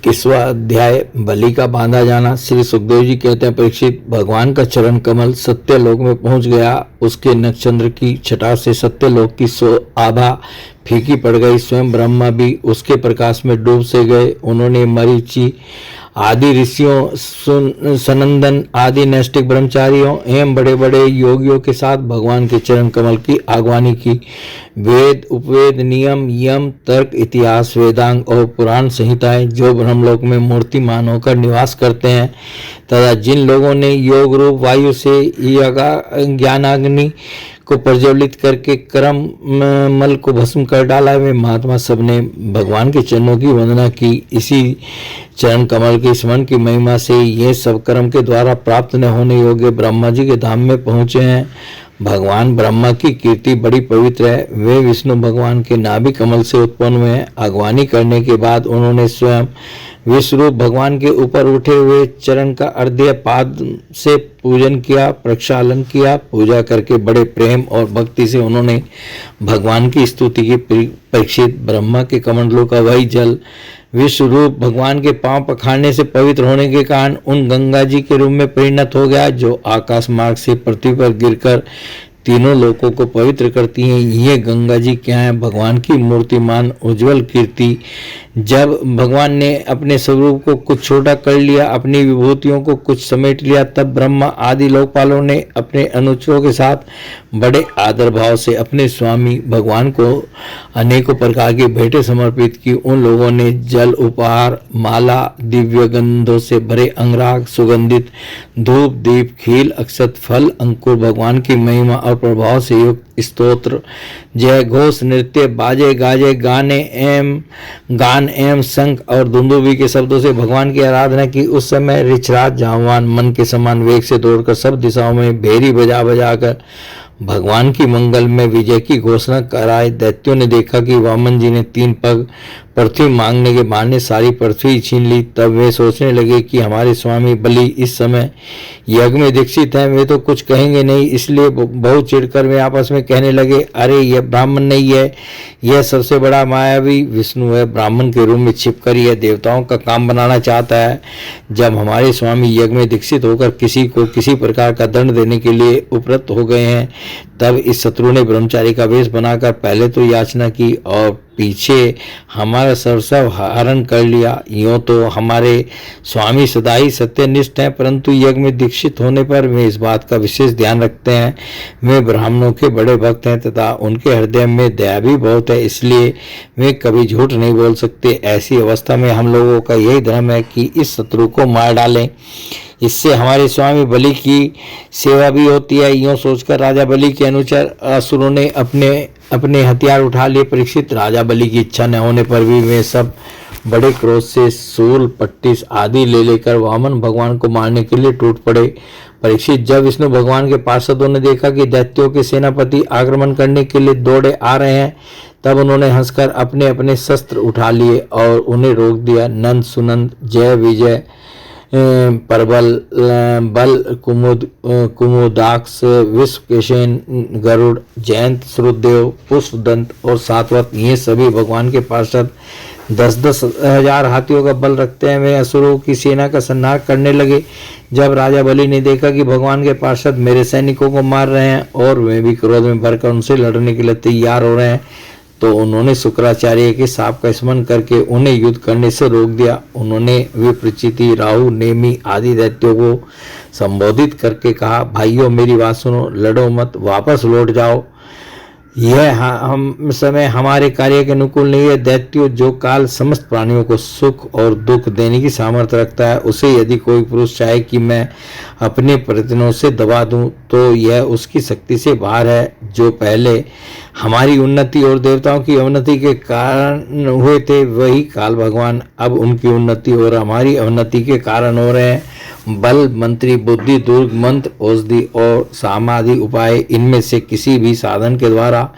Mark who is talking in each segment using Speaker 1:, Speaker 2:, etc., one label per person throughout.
Speaker 1: 21वां अध्याय बलि का बांधा जाना। श्री सुखदेव जी कहते हैं, परीक्षित, भगवान का चरण कमल सत्यलोक में पहुंच गया। उसके नक्षचंद्र की छटा से सत्यलोक की आभा फीकी पड़ गई। स्वयं ब्रह्मा भी उसके प्रकाश में डूब से गए। उन्होंने मरीचि आदि ऋषियों, सनंदन आदि नैष्ठिक ब्रह्मचारियों एवं बड़े बड़े योगियों के साथ भगवान के चरण कमल की आगवानी की। वेद, उपवेद, नियम, यम, तर्क, इतिहास, वेदांग और पुराण संहिताएं जो ब्रह्मलोक में मूर्तिमान होकर निवास करते हैं तथा जिन लोगों ने योग रूप वायु से ज्ञानाग्नि को प्रज्वलित करके कर्म मल को भस्म कर डाला, वे महात्मा सबने भगवान के चरणों की वंदना की। इसी चरण कमल के स्मरण की महिमा से ये सब कर्म के द्वारा प्राप्त न होने योग्य ब्रह्मा जी के धाम में पहुंचे हैं। भगवान ब्रह्मा की कीर्ति बड़ी पवित्र है। वे विष्णु भगवान के नाभि कमल से उत्पन्न हुए। आगवानी करने के बाद उन्होंने स्वयं विश्वरूप भगवान के ऊपर उठे हुए चरण का अर्ध्य पाद से पूजन किया, प्रक्षालन किया। पूजा करके बड़े प्रेम और भक्ति से उन्होंने भगवान की स्तुति की। परीक्षित, ब्रह्मा के कमंडलों का वही जल विश्वरूप भगवान के पांव पखारने से पवित्र होने के कारण उन गंगा जी के रूप में परिणत हो गया, जो आकाश मार्ग से पृथ्वी पर गिरकर तीनों लोकों को पवित्र करती हैं। ये गंगा जी क्या है? भगवान की मूर्तिमान उज्जवल कीर्ति। जब भगवान ने अपने स्वरूप को कुछ छोटा कर लिया, अपनी विभूतियों को कुछ समेट लिया, तब ब्रह्मा आदि लोकपालों ने अपने अनुचरों के साथ बड़े आदर भाव से अपने स्वामी भगवान को अनेकों प्रकार की भेंटें समर्पित की। उन लोगों ने जल, उपहार, माला, दिव्य गंधों से भरे अंगराग, सुगंधित धूप, दीप, खील, अक्षत, फल, अंकुर, भगवान की महिमा और प्रभाव से युक्त स्तोत्र, जय घोष, नृत्य, बाजे गाजे, गान एवं शंख और दुंदुभी के शब्दों से भगवान की आराधना की। उस समय ऋछराज जामवान मन के समान वेग से दौड़कर सब दिशाओं में भेरी बजा बजाकर भगवान की मंगल में विजय की घोषणा कराई। दैत्यों ने देखा कि वामन जी ने 3 पग पृथ्वी मांगने के बहाने सारी पृथ्वी छीन ली। तब वे सोचने लगे कि हमारे स्वामी बलि इस समय यज्ञ में दीक्षित हैं, वे तो कुछ कहेंगे नहीं। इसलिए बहुत चिढ़कर वे आपस में कहने लगे, अरे यह ब्राह्मण नहीं है, यह सबसे बड़ा मायावी विष्णु है। ब्राह्मण के रूप में छिपकर यह देवताओं का काम बनाना चाहता है। जब हमारे स्वामी यज्ञ में दीक्षित होकर किसी को किसी प्रकार का दंड देने के लिए उपरत हो गए हैं, तब इस शत्रु ने ब्रह्मचारी का वेश बनाकर पहले तो याचना की और पीछे हमारा सर्वस्व हरण कर लिया। यूं तो हमारे स्वामी सदा ही सत्यनिष्ठ हैं, परंतु यज्ञ में दीक्षित होने पर वे इस बात का विशेष ध्यान रखते हैं। वे ब्राह्मणों के बड़े भक्त हैं तथा उनके हृदय में दया भी बहुत है, इसलिए वे कभी झूठ नहीं बोल सकते। ऐसी अवस्था में हम लोगों का यही धर्म है कि इस शत्रु को मार डालें, इससे हमारे स्वामी बलि की सेवा भी होती है। यूं सोचकर राजा बलि के अनुचर असुरों ने अपने हथियार उठा लिए। परीक्षित, राजा बलि की इच्छा न होने पर भी वे सब बड़े क्रोध से सूल, पट्टिस आदि ले लेकर वामन भगवान को मारने के लिए टूट पड़े। परीक्षित, जब विष्णु भगवान के पार्षदों ने देखा कि दैत्यों के सेनापति आक्रमण करने के लिए दौड़े आ रहे हैं, तब उन्होंने हंसकर अपने अपने शस्त्र उठा लिए और उन्हें रोक दिया। नंद, सुनंद, जय, विजय, परबल, बल, कुमुदाक्ष, विश्वकेशन, गरुड़, जयंत, श्रुदेव, पुष्पदंत और सातवत, ये सभी भगवान के पार्षद 10-10 हजार हाथियों का बल रखते हैं। वे असुरों की सेना का संहार करने लगे। जब राजा बलि ने देखा कि भगवान के पार्षद मेरे सैनिकों को मार रहे हैं और वे भी क्रोध में भरकर उनसे लड़ने के लिए तैयार हो रहे हैं, तो उन्होंने शुक्राचार्य के शाप का स्मरण करके उन्हें युद्ध करने से रोक दिया। उन्होंने विप्रचिति, राहु, नेमि आदि दैत्यों को संबोधित करके कहा, भाइयों मेरी बात सुनो, लड़ो मत, वापस लौट जाओ। यह हम समय हमारे कार्य के अनुकूल नहीं है। दैत्यों, जो काल समस्त प्राणियों को सुख और दुख देने की सामर्थ्य रखता है, उसे यदि कोई पुरुष चाहे कि मैं अपने प्रयत्नों से दबा दूं, तो यह उसकी शक्ति से बाहर है। जो पहले हमारी उन्नति और देवताओं की अवनति के कारण हुए थे, वही काल भगवान अब उनकी उन्नति और हमारी अवनति के कारण हो रहे हैं। बल, मंत्री, बुद्धि, दुर्ग, मंत्र, औषधि और सामाधि उपाय, इनमें से किसी भी साधन के द्वारा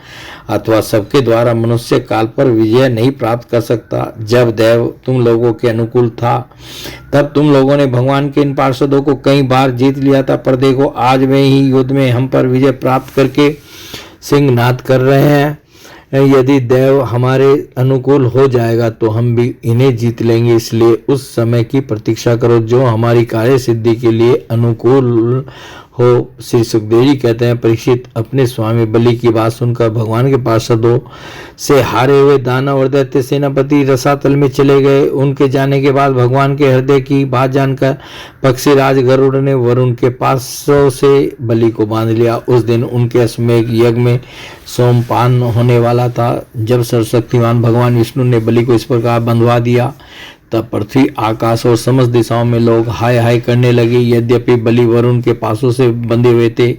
Speaker 1: अथवा सबके द्वारा मनुष्य काल पर विजय नहीं प्राप्त कर सकता। जब देव तुम लोगों के अनुकूल था, तब तुम लोगों ने भगवान के इन पार्षदों को कई बार जीत लिया था, पर देखो आज वे ही युद्ध में हम पर विजय प्राप्त करके सिंहनाद कर रहे हैं। यदि दैव हमारे अनुकूल हो जाएगा तो हम भी इन्हें जीत लेंगे, इसलिए उस समय की प्रतीक्षा करो जो हमारी कार्य सिद्धि के लिए अनुकूल हो। श्री सुखदेव जी कहते हैं, परीक्षित अपने स्वामी बलि की बात सुनकर भगवान के पार्षदों से हारे हुए दानव और दैत्य सेनापति रसातल में चले गए। उनके जाने के बाद भगवान के हृदय की बात जानकर पक्षीराज गरुड़ ने वरुण के पासों से बलि को बांध लिया। उस दिन उनके अश्वमेध यज्ञ में सोमपान होने वाला था। जब सर्वशक्तिमान भगवान विष्णु ने बलि को इस प्रकार बंधवा दिया तब पृथ्वी, आकाश और समस्त दिशाओं में लोग हाय हाय करने लगे। यद्यपि बलि वरुण के पासों से बंधे हुए थे,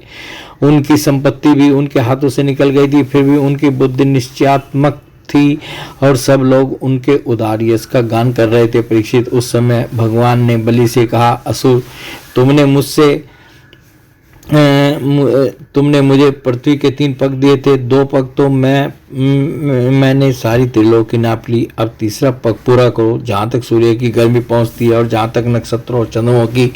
Speaker 1: उनकी संपत्ति भी उनके हाथों से निकल गई थी, फिर भी उनकी बुद्धि निश्चयात्मक थी और सब लोग उनके उदार यश का गान कर रहे थे। परीक्षित, उस समय भगवान ने बलि से कहा, असुर, तुमने मुझे पृथ्वी के 3 पग दिए थे, 2 पग तो मैंने सारी त्रिलोकी नाप ली, अब तीसरा पग पूरा करो। जहाँ तक सूर्य की गर्मी पहुँचती है और जहाँ तक नक्षत्रों और चंद्रमों की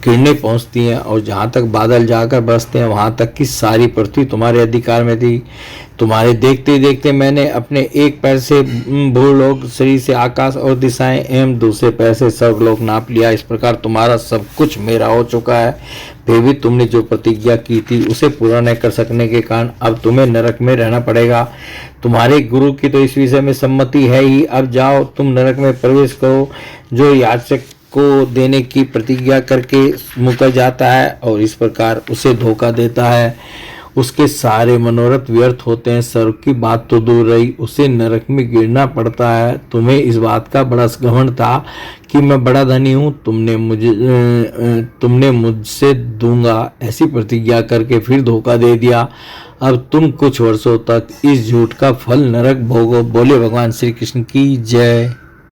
Speaker 1: किरणें पहुँचती हैं और जहाँ तक बादल जाकर बरसते हैं, वहाँ तक की सारी पृथ्वी तुम्हारे अधिकार में थी। तुम्हारे देखते देखते मैंने अपने एक पैर से भूलोक, शरीर से आकाश और दिशाएं एवं दूसरे पैर से स्वर्गलोक नाप लिया। इस प्रकार तुम्हारा सब कुछ मेरा हो चुका है। फिर भी तुमने जो प्रतिज्ञा की थी उसे पूरा न कर सकने के कारण अब तुम्हें नरक में रहना पड़ेगा। तुम्हारे गुरु की तो इस विषय में सम्मति है ही। अब जाओ, तुम नरक में प्रवेश करो। जो याचक को देने की प्रतिज्ञा करके मुकर जाता है और इस प्रकार उसे धोखा देता है, उसके सारे मनोरथ व्यर्थ होते हैं। स्वर्ग की बात तो दूर रही, उसे नरक में गिरना पड़ता है। तुम्हें इस बात का बड़ा घमंड था कि मैं बड़ा धनी हूँ, तुमने मुझसे दूंगा ऐसी प्रतिज्ञा करके फिर धोखा दे दिया। अब तुम कुछ वर्षों तक इस झूठ का फल नरक भोगो। बोले भगवान श्री कृष्ण की जय।